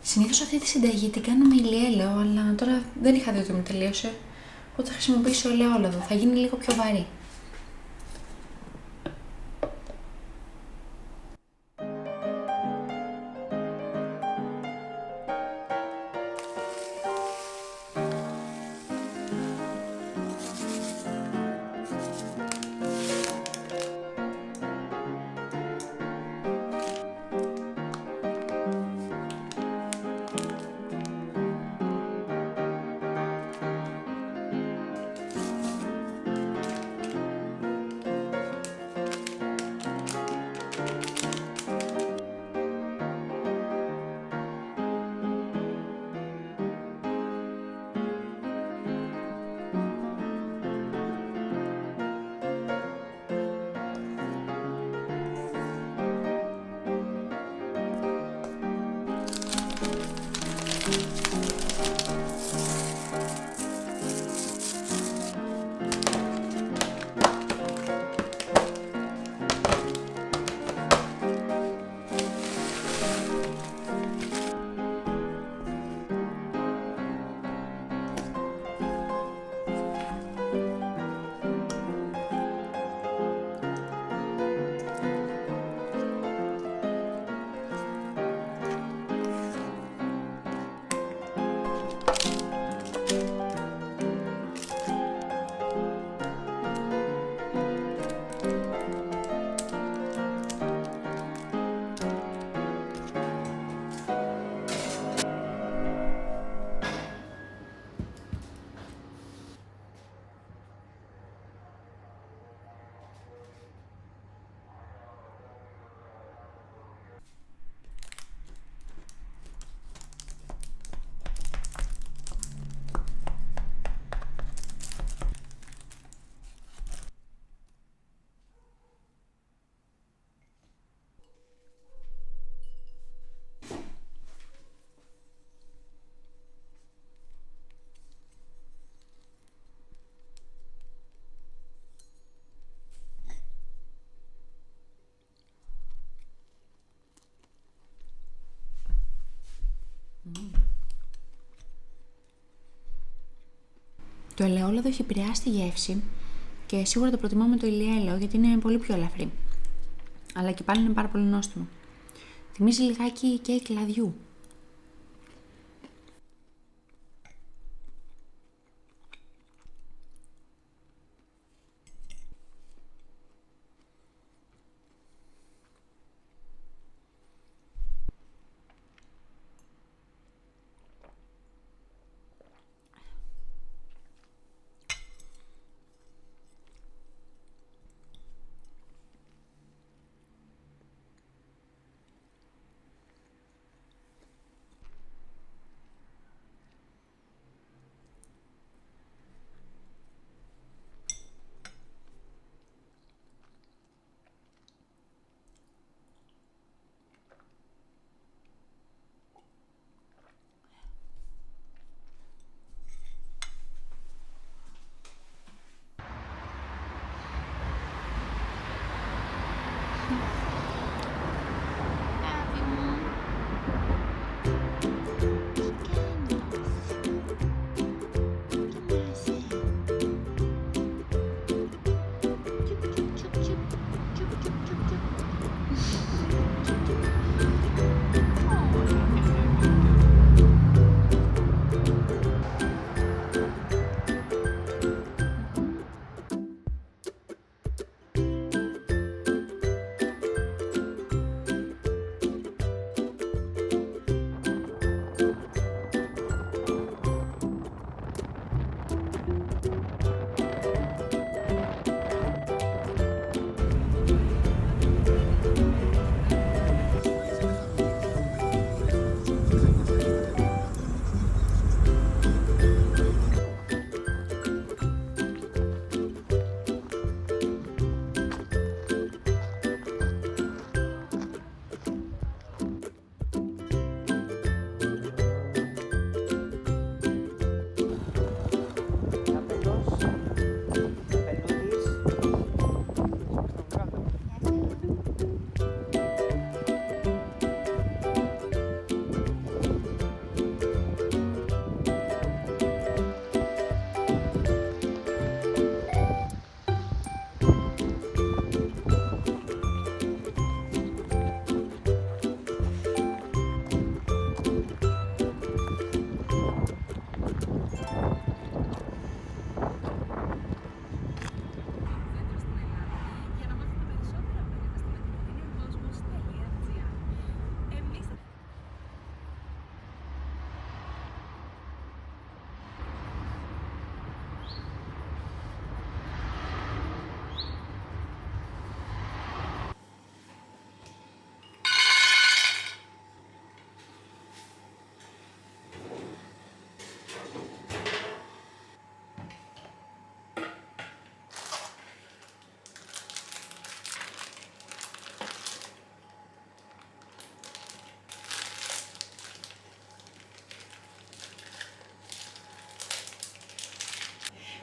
Συνήθως αυτή τη συνταγή την κάνω με ηλιέλαιο, αλλά τώρα δεν είχα δει ότι μου τελείωσε. Οπότε θα χρησιμοποιήσω ελαιόλαδο, θα γίνει λίγο πιο βαρύ. Το ελαιόλαδο έχει επηρεάσει τη γεύση και σίγουρα το προτιμώ με το ηλιέλαιο γιατί είναι πολύ πιο ελαφρύ. Αλλά και πάλι είναι πάρα πολύ νόστιμο. Θυμίζει λιγάκι κέικ λαδιού.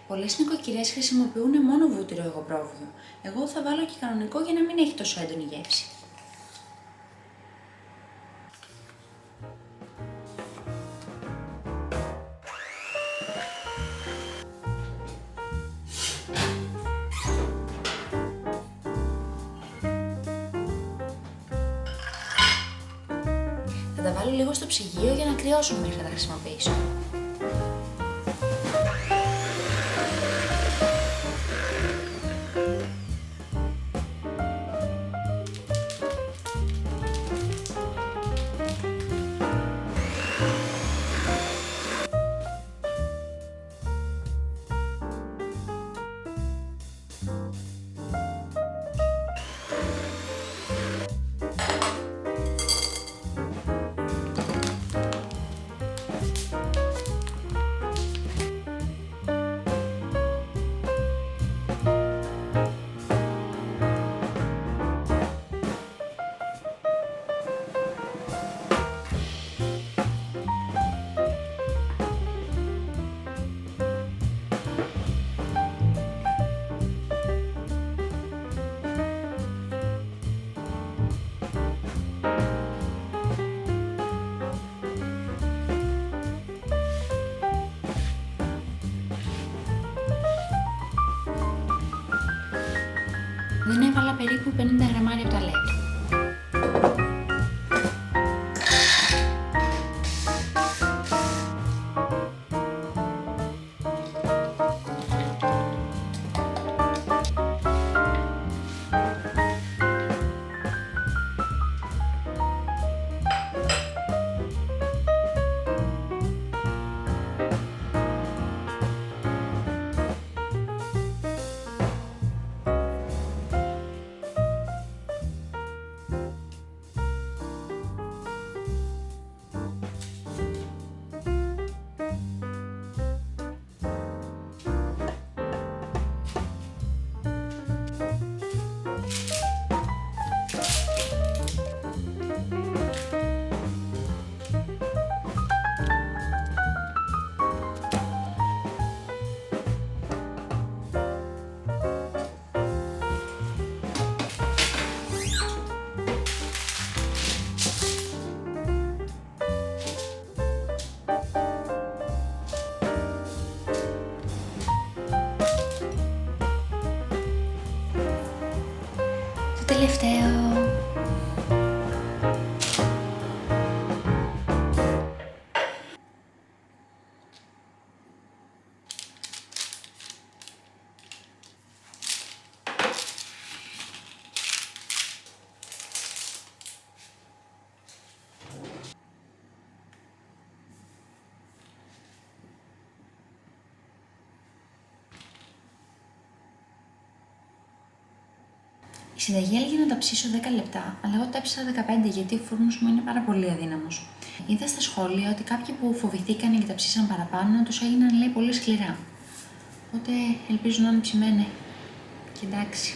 Πολλές νοικοκυρές χρησιμοποιούν μόνο βούτυρο υγροπρόβιο. Εγώ θα βάλω και κανονικό για να μην έχει τόσο έντονη γεύση. Θα τα βάλω λίγο στο ψυγείο για να κρυώσουν μέχρι να τα χρησιμοποιήσω. Δεν έβαλα περίπου 50 γραμμάρια από το αλεύρι. Τελευταίο. Η συνταγή έλεγε να τα ψήσω 10 λεπτά, αλλά εγώ τα έψησα 15 γιατί ο φούρνος μου είναι πάρα πολύ αδύναμος. Είδα στα σχόλια ότι κάποιοι που φοβηθήκανε και τα ψήσαν παραπάνω τους έγιναν, λέει, πολύ σκληρά. Οπότε ελπίζω να είναι ψημένα. Και εντάξει.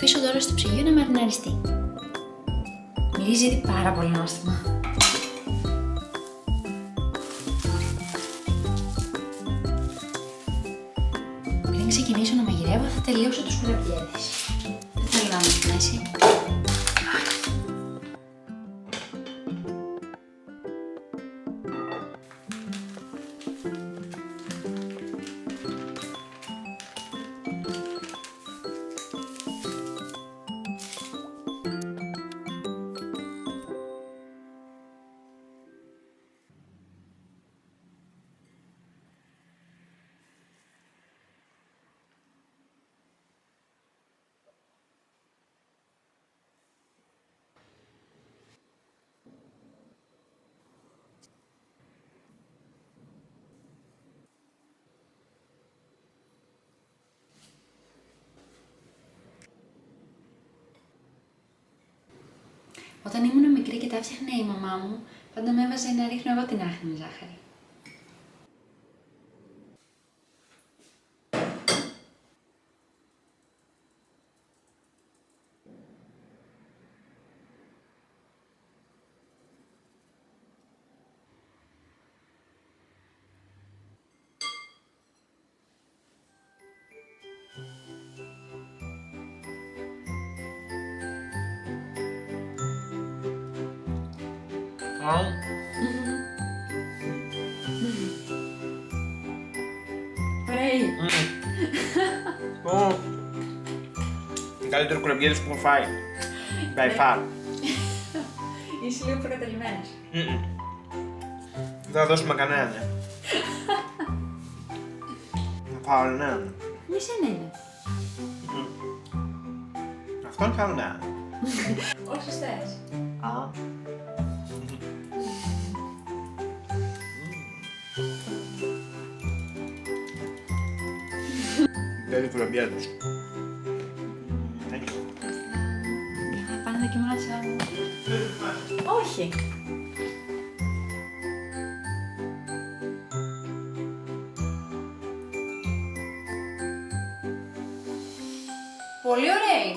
αφήσω τώρα στο ψυγείο να μαριναριστεί. Μυρίζει ήδη πάρα πολύ νόστιμα. Πριν ξεκινήσω να μαγειρεύω θα τελειώσω τους κουραμπιέδες. Δεν θέλω να είμαι στη μέση. Όταν ήμουν μικρή και τα έφτιαχνε η μαμά μου, πάντα με έβαζε να ρίχνω εγώ την άχνη με ζάχαρη. Ωραίοι. Οι καλύτεροι κουραμπιέδες που έχω φάει. By far. Είσαι λίγο προκατελημένος. Δεν θα δώσουμε κανέναν. Θα φάω έναν. Για σένα είναι. Αυτόν θα έναν. Όσους θες. Τέλει κουραμπιέδες. Πάνε να δοκιμάσω. Όχι. Πολύ ωραίοι.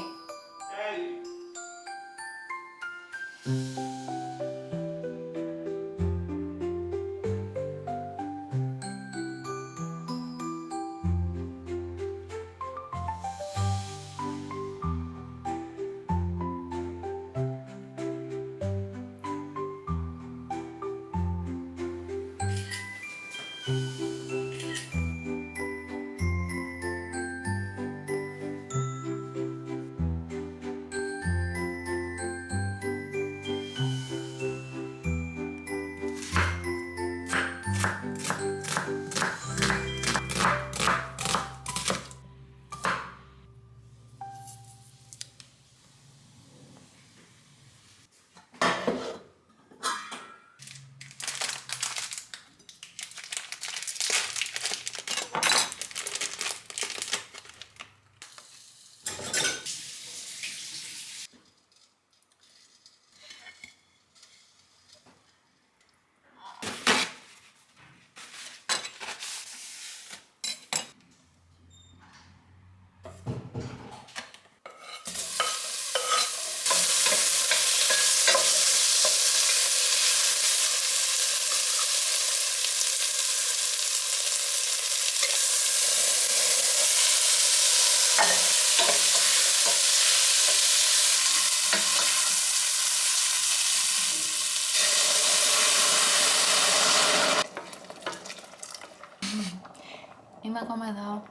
Είμαι ακόμα εδώ.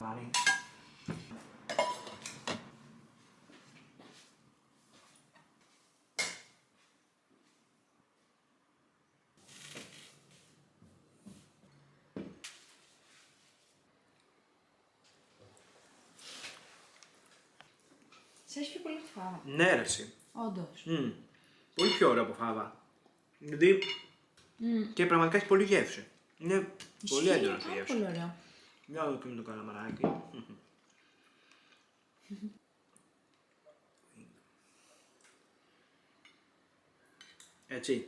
Βαρύ. Σε έχει πιο πολύ από φάβα. Ναι, ρε εσύ. Όντως. Πολύ πιο ωραίο από φάβα. Δηλαδή και πραγματικά έχει πολύ γεύση. Είναι πολύ έντονο στη γεύση. Πολύ ωραίο. Για να δούμε το καλαμαράκι. Έτσι.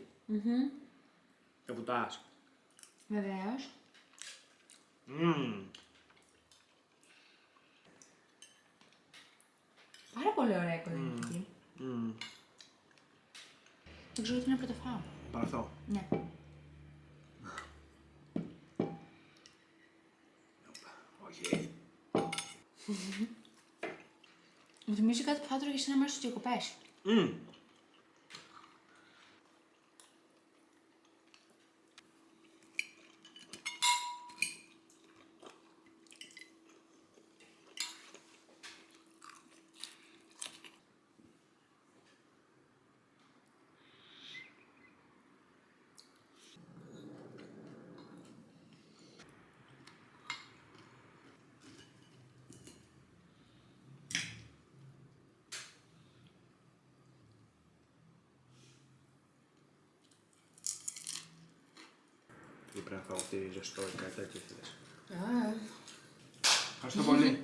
Και βουτάς. Βεβαίως. Πάρα πολύ ωραία η κολυμβική. Δεν ξέρω τι είναι πρωτοφάω. Παρ' αυτό. Ναι. Όχι. Μου θυμίζει κάτι που θα έτρωγες ένα μέρος στις διακοπές. Ή πρέπει να φάω αυτή ζεστό ή κάτι τέτοιο θες. Ευχαριστώ πολύ.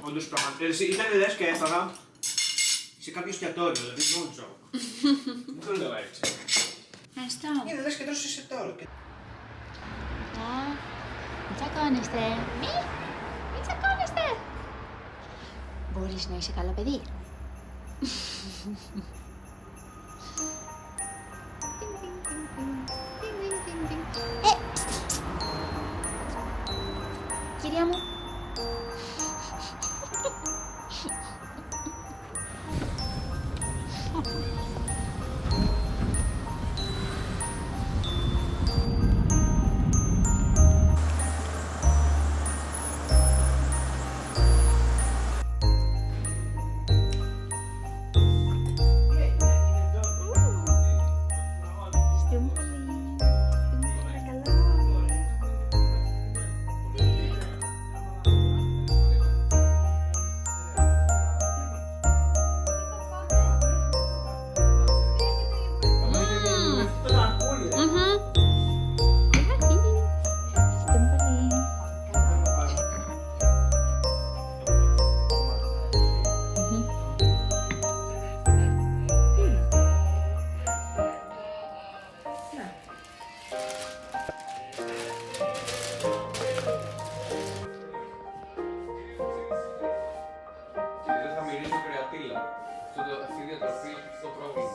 Όντως πραγματικά. Ήταν λες και έφαγα σε κάποιο εστιατόριο, δηλαδή νόμιζα. Δεν το λέω έτσι. Ευχαριστώ. Είναι λες και τρως εστιατόριο. Μην τσακώνεστε. Μην τσακώνεστε. Μπορείς να είσαι καλό παιδί. Κυρία μου. Αυτή η διατροφή στο πρόβλημα.